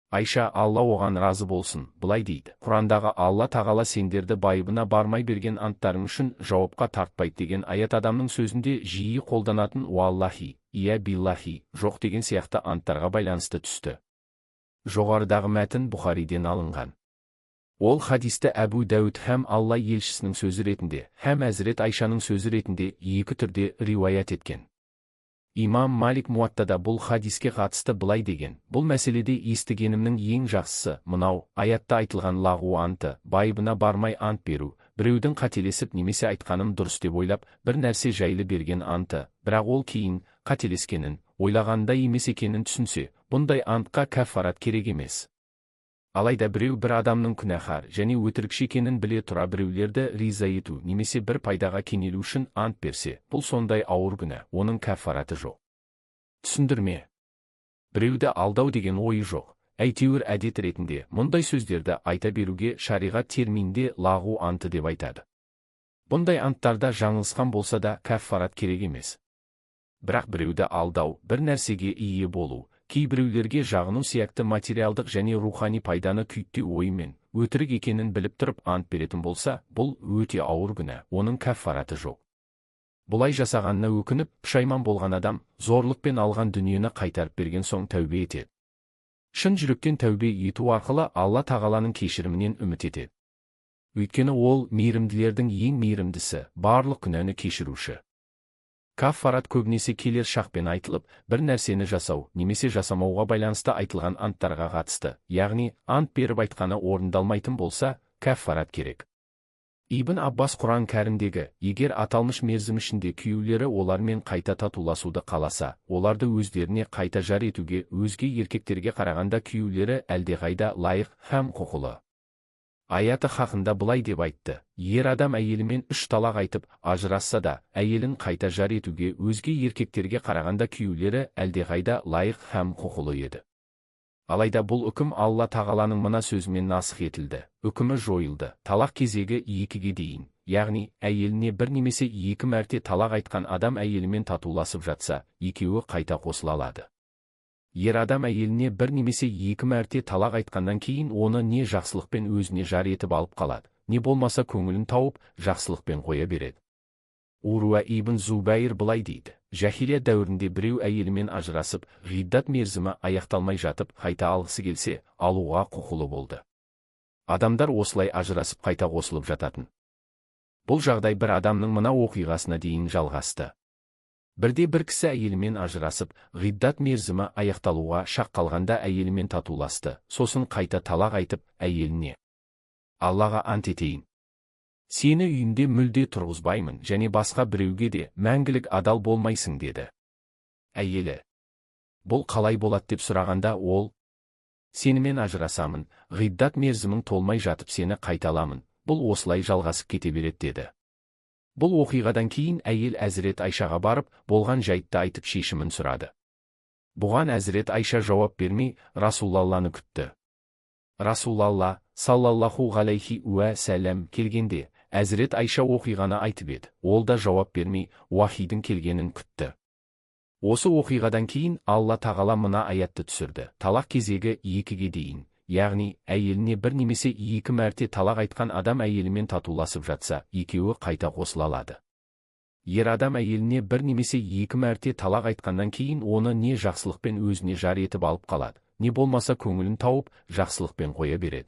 Айша, Алла оған разы болсын, былай дейді: Құрандағы Алла тағала сендерді байыбына бармай берген анттарың үшін жауапқа тартпайды деген аят адамның сөзінде жиі қолданатын уаллахи, ия биллахи, жоқ деген сияқты анттарға байланысты түсті. Жоғарыдағы мәтін Бұхариден алынған. Ол хадисті Әбу Дәуд һәм Алла елшісінің сөзі ретінде, һәм Әзірет Айшаның сөзі ретінде екі түрде риуаят еткен. Имам Малик Муаттада бұл хадиске қатысты былай деген: бұл мәселеде естігенімнің ең жақсысы мынау: аятта айтылған лағу анты, байыбына бармай ант беру, біреудің қателесіп немесе айтқаным дұрыс деп ойлап бір нәрсе жайлы берген анты, бірақ ол кейін қателескенін, ойлағандай емес екенін түсінсе, бұндай антқа кәффарат керек емес. Алайда біреу бір адамның күнәһар және өтірікші екенін біле тұра біреулерді риза ету немесе бір пайдаға кенелу үшін ант берсе, бұл сондай ауыр күнә, оның кәффараты жоқ. Түсіндірме: біреуді алдау деген ойы жоқ. Әйтеуір әдет ретінде мұндай сөздерді айта беруге шариғат терминде лағу анты деп айтады. Бұндай анттарда жаңылысқан болса да кәффарат керек емес. Бірақ біреуді алдау, бір нәрсеге ие болу, кейбіреулерге жағыну сияқты материалдық және рухани пайданы күйттеу ойымен өтірік екенін біліп тұрып ант беретін болса, бұл өте ауыр күнә, оның кәффараты жоқ. Бұлай жасағанына өкініп, пұшайман болған адам зорлықпен алған дүниені қайтарып берген соң тәубе етеді. Шын жүректен тәубе ету арқылы Алла тағаланың кешірімінен үміт етеді. Өйткені ол мейірімділердің ең мейірімдісі, барлық күнәні кешіруші. Каффарат көбінесе келер шақпен айтылып, бір нәрсені жасау немесе жасамауға байланысты айтылған анттарға қатысты, яғни ант беріп айтқаны орындалмайтын болса, каффарат керек. Ибн Аббас Құран кәрімдегі: егер аталмыш мерзім ішінде күйеулері олармен қайта татуласуды қаласа, оларды өздеріне қайта жар етуге өзге еркектерге қарағанда күйеулері әлдеқайда лайық һәм құқылы. Аяты хақында былай деп айтты: ер адам әйелімен 3 талақ айтып ажырасса да, әйелін қайта жар етуге өзге еркектерге қарағанда күйеулері әлдеқайда лайық һәм құқылы еді. Алайда бұл үкім Алла тағаланың мына сөзімен насық етілді: үкімі жойылды. Талақ кезегі 2-ге дейін, яғни әйеліне бір немесе 2 мәрте талақ айтқан адам әйелімен татуласып жатса, екеуі қайта қосыла алады. Ер адам әйеліне бір немесе 2 мәрте талақ айтқаннан кейін оны не жақсылықпен өзіне жар етіп алып қалады, не болмаса көңілін тауып жақсылықпен қоя береді. Уруа ибн Зубайр былай дейді: жахилия дәуірінде біреу әйелімен ажырасып, ғиддат мерзімі аяқталмай жатып қайта алғысы келсе, алуға құқылы болды. Адамдар осылай ажырасып қайта қосылып жататын. Бұл жағдай бір адамның мына оқиғасына дейін жалғасты. Бірде бір кісі әйелімен ажырасып, ғиддат мерзімі аяқталуға шақ қалғанда әйелімен татуласты, сосын қайта талақ айтып, әйеліне: Аллаға ант етейін, сені үйінде мүлде тұрғызбаймын және басқа біреуге де мәңгілік адал болмайсың деді. Әйелі: бұл қалай болады деп сұрағанда ол: сенімен ажырасамын, ғиддат мерзімің толмай жатып сені қайталамын, бұл осылай жалғасып кете береді деді. Бұл оқиғадан кейін әйел Әзірет Айшаға барып, болған жайтты айтып шешімін сұрады. Бұған Әзірет Айша жауап бермей, Расулалланы күтті. Расулалла саллаллаху ғалейхи уә сәлем келгенде, Әзірет Айша оқиғаны айтып еді. Ол да жауап бермей, уахидің келгенін күтті. Осы оқиғадан кейін Алла тағала мына аятты түсірді: талақ кезегі 2-ге дейін, яғни әйеліне бір немесе 2 мәрте талақ айтқан адам әйелімен татуласып жатса, екеуі қайта қосыла алады. Ер адам әйеліне бір немесе 2 мәрте талақ айтқаннан кейін оны не жақсылықпен өзіне жар етіп алып қалады, не болмаса көңілін тауып жақсылықпен қоя береді.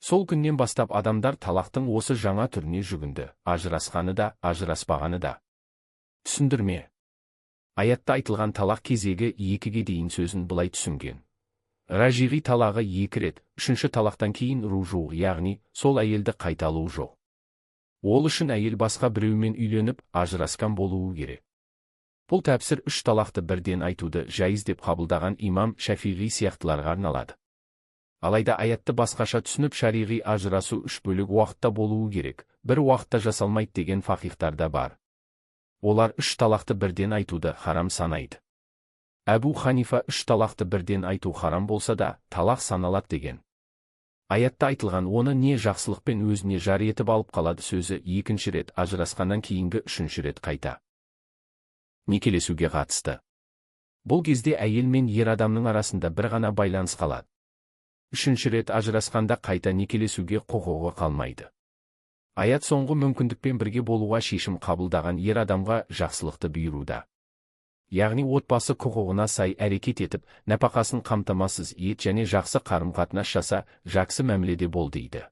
Сол күннен бастап адамдар талақтың осы жаңа түріне жүгінді, ажырасқаны да, ажыраспағаны да. Түсіндірме: аятта айтылған талақ кезегі 2-ге дейін сөзін былай түсінген: ражиғи талағы 2 рет, 3-ші талақтан кейін ружуғ, яғни сол әйелді қайта алу жоқ. Ол үшін әйел басқа біреумен үйленіп, ажырасқан болуы керек. Бұл тәпсір 3 талақты бірден айтуды жайыз деп қабылдаған имам Шафиғи сияқтыларға арналады. Алайда аятты басқаша түсініп, шариғи ажырасу 3 бөлік уақытта болуы керек, бір уақытта жасалмайды деген фақихтар да бар. Олар 3 талақты бірден айтуды харам санайды. Әбу Ханифа 3 талақты бірден айту харам болса да, талақ саналады деген. Аятта айтылған оны не жақсылықпен өзіне жар етіп алып қалады сөзі 2-ші рет, ажырасқаннан кейінгі 3-ші рет қайта некелесуге қатысты. Бұл кезде әйел мен ер адамның арасында бір ғана байланыс қалады. Үшінші рет ажырасқанда қайта некелесуге құқығы қалмайды. Аят соңғы мүмкіндікпен бірге болуға шешім қабылдаған ер адамға жақсылықты бұйыруда. Яғни отбасы құқығына сай әрекет етіп, нәпақасын қамтамасыз ет және жақсы қарым-қатынас жаса, жақсы мәміледе бол дейді.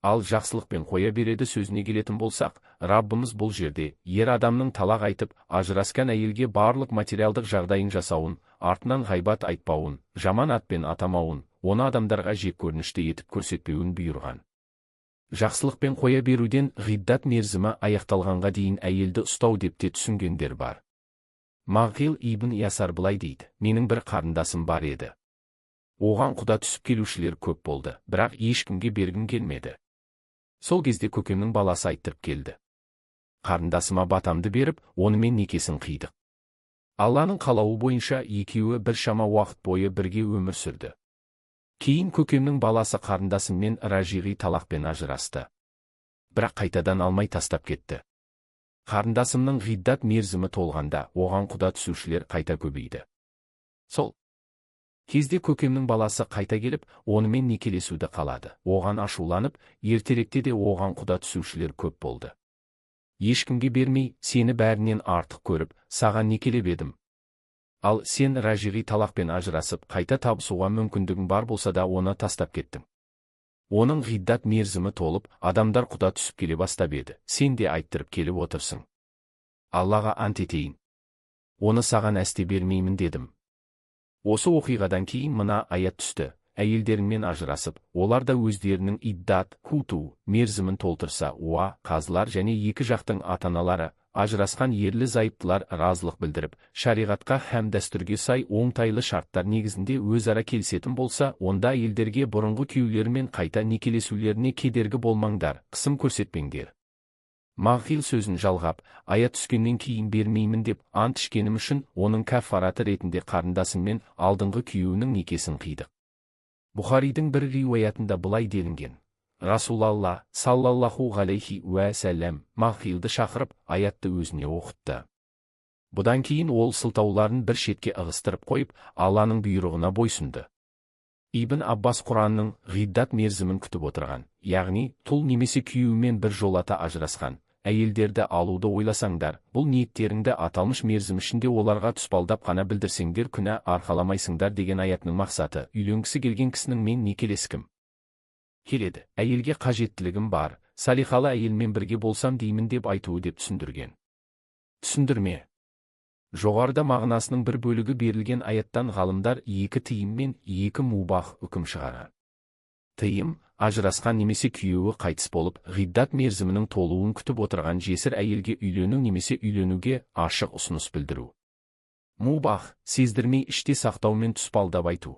Ал жақсылықпен қоя береді сөзіне келетін болсақ, Раббымыз бұл жерде ер адамның талақ айтып, ажырасқан әйелге барлық материалдық жағдайын жасауын, артынан ғайбат айтпауын, жаман атпен атамауын, оны адамдарға жек көрінішті етіп көрсетпеуін бұйырған. Жақсылықпен қоя беруден ғиддат мерзімі аяқталғанға дейін әйелді ұстау деп те түсінгендер бар. Мағил ибн Ясар былай дейді: менің бір қарындасым бар еді. Оған құда түсіп келушілер көп болды, бірақ ешкімге бергім келмеді. Сол кезде көкемнің баласы айттырып келді. Қарындасыма батамды беріп, онымен некесін қидық. Алланың қалауы бойынша екеуі біршама уақыт бойы бірге өмір сүрді. Кейін көкемнің баласы қарындасыммен ражиғи талақпен ажырасты. Бірақ қайтадан алмай тастап кетті. Қарындасымның ғиддат мерзімі толғанда, оған құда түсушілер қайта көбейді. Сол кезде көкемнің баласы қайта келіп, онымен некелесуді қалады. Оған ашуланып, ертеректе де оған құда түсушілер көп болды. Ешкімге бермей, сені бәрінен артық көріп, саған некелеп едім. Ал сен ражиғи талақпен ажырасып, қайта табысуға мүмкіндігің бар болса да оны тастап кеттің. Оның ғиддат мерзімі толып, адамдар құда түсіп келе бастап еді. Сен де айттырып келіп отырсың. Аллаға ант етейін, оны саған әсте бермеймін дедім. Осы оқиғадан кейін мына аят түсті: әйелдеріңмен ажырасып, олар да өздерінің иддат, хуту мерзімін толтырса, қазылар және екі жақтың ата-аналары, ажырасқан ерлі-зайыптылар разылық білдіріп, шариғатқа һәм дәстүрге сай оңтайлы шарттар негізінде өзара келісетін болса, онда әйелдерге бұрынғы күйеулерімен қайта некелесулеріне кедергі болмаңдар, қысым көрсетпеңдер. Мағил сөзін жалғап, аят түскеннен кейін бермеймін деп ант ішкенім үшін оның кәффараты ретінде қарындасыммен алдыңғы күйеуінің некесін қидық. Бұхаридің бір риуаятында былай делінген: Расулалла саллаллаху ғалейхи уә сәлем Мағилді шақырып, аятты өзіне оқытты. Бұдан кейін ол сылтауларын бір шетке ығыстырып қойып, Алланың бұйрығына бойсұнды. Ибн Аббас Құранның ғиддат мерзімін күтіп отырған, яғни тұл немесе күйеуімен бір жолата ажырасқан әйелдерді алуды ойласаңдар, бұл ниеттеріңді аталмыш мерзім ішінде оларға тұспалдап қана білдірсеңдер күнә арқаламайсыңдар деген аятның мақсаты, үйленгісі келген кісінің мен некелескім келеді, әйелге қажеттілігім бар, салихалы әйелмен бірге болсам деймін деп айтуы деп түсіндірген. Түсіндірме. Жоғарыда мағынасының бір бөлігі берілген аяттан ғалымдар екі тыйым мен екі мубах үкім шығарған. Тыйым, ажырасқан немесе күйеуі қайтыс болып, ғиддат мерзімінің толуын күтіп отырған жесір әйелге үйлену немесе үйленуге ашық ұсыныс білдіру. Мубах, сездірмей іште сақтаумен тұспалдап айту.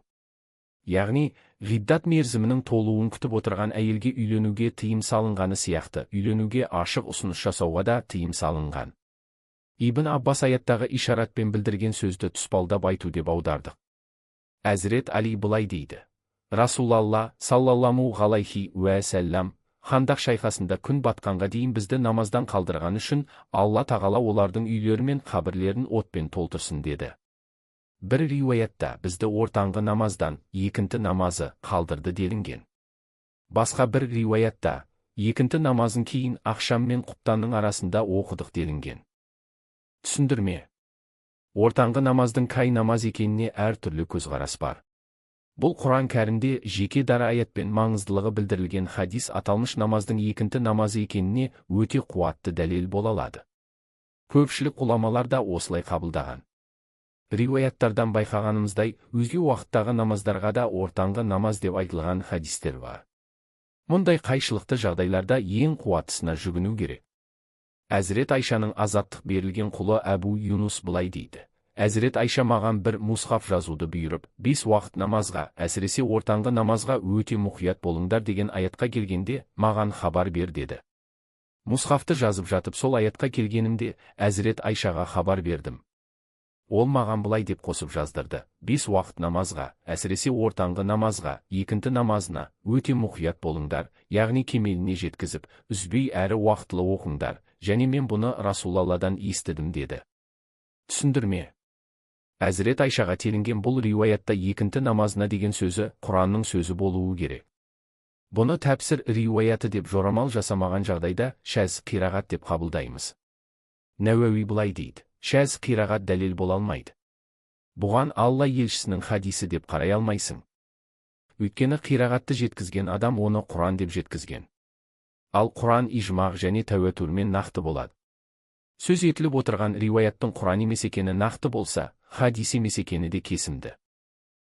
Яғни, ғиддат мерзімінің толуын күтіп отырған әйелге үйленуге тыйым салынғаны сияқты, үйленуге ашық ұсыныс жасауға да тыйым салынған. Ибн Аббас аяттағы ишаратпен білдірген сөзді тұспалдап айту деп аудардық. Әзірет Али былай дейді: Расулалла саллалламу ғалайхи уә сәллам, Хандақ шайқасында күн батқанға дейін бізді намаздан қалдырған үшін Алла тағала олардың үйлері мен қабірлерін отпен толтырсын деді. Бір риуаятта бізді ортаңғы намаздан екінті намазы қалдырды делінген. Басқа бір риуаятта екінті намазын кейін ақшам мен құптанның арасында оқыдық делінген. Түсіндірме. Ортаңғы намаздың қай намаз екеніне әр түрлі көзқарас бар. Бұл Құран кәрімде жеке дара аятпен маңыздылығы білдірілген хадис аталмыш намаздың екінті намазы екеніне өте қуатты дәлел бола алады. Көпшілік ғұламалар да осылай қабылдаған. Риуаяттардан байқағанымыздай, өзге уақыттағы намаздарға да ортаңғы намаз деп айтылған хадистер бар. Мұндай қайшылықты жағдайларда ең қуаттысына жүгіну керек. Әзірет Айшаның азаттық берілген құлы Әбу Юнус былай дейді: Әзірет Айша маған бір мұсхаф жазуды бұйырып, 5 уақыт намазға, әсіресе ортаңғы намазға өте мұқият болыңдар деген аятқа келгенде маған хабар бер деді. Мұсхафты жазып жатып сол аятқа келгенімде Әзірет Айшаға хабар бердім. Ол маған былай деп қосып жаздырды: 5 уақыт намазға, әсіресе ортаңғы намазға, екінті намазына өте мұқият болыңдар, яғни кемеліне жеткізіп, үзбей әрі уақытылы оқыңдар, және мен бұны Расулалладан естідім деді. Түсіндірме. Әзірет Айшаға телінген бұл риуаятта екінті намазына деген сөзі Құранның сөзі болуы керек. Бұны тәпсір риуаяты деп жорамал жасамаған жағдайда шәз қирағат деп қабылдаймыз. Нәуауи былай дейді: шәз қирағат дәлел бола алмайды. Бұған Алла елшісінің хадисі деп қарай алмайсың. Өйткені қирағатты жеткізген адам оны Құран деп жеткізген. Ал Құран ижмақ және тәуәтурмен нақты болады. Сөз етіліп отырған риуаяттың Құран емес екені нақты болса, хадис емес екені де кесімді.